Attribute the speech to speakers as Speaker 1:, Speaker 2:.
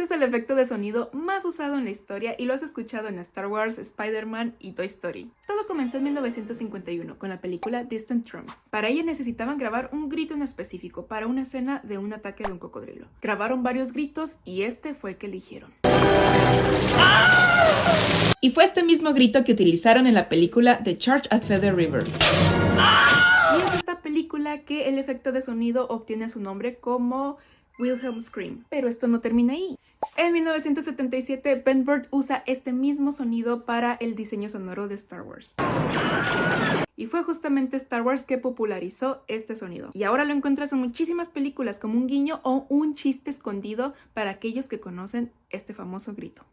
Speaker 1: Este es el efecto de sonido más usado en la historia y lo has escuchado en Star Wars, Spider-Man y Toy Story. Todo comenzó en 1951 con la película Distant Drums. Para ella necesitaban grabar un grito en específico para una escena de un ataque de un cocodrilo. Grabaron varios gritos y este fue el que eligieron.
Speaker 2: Y fue este mismo grito que utilizaron en la película The Church at Feather River.
Speaker 1: Y es esta película que el efecto de sonido obtiene su nombre como Wilhelm Scream. Pero esto no termina ahí. En 1977, Ben Burtt usa este mismo sonido para el diseño sonoro de Star Wars. Y fue justamente Star Wars que popularizó este sonido. Y ahora lo encuentras en muchísimas películas como un guiño o un chiste escondido para aquellos que conocen este famoso grito.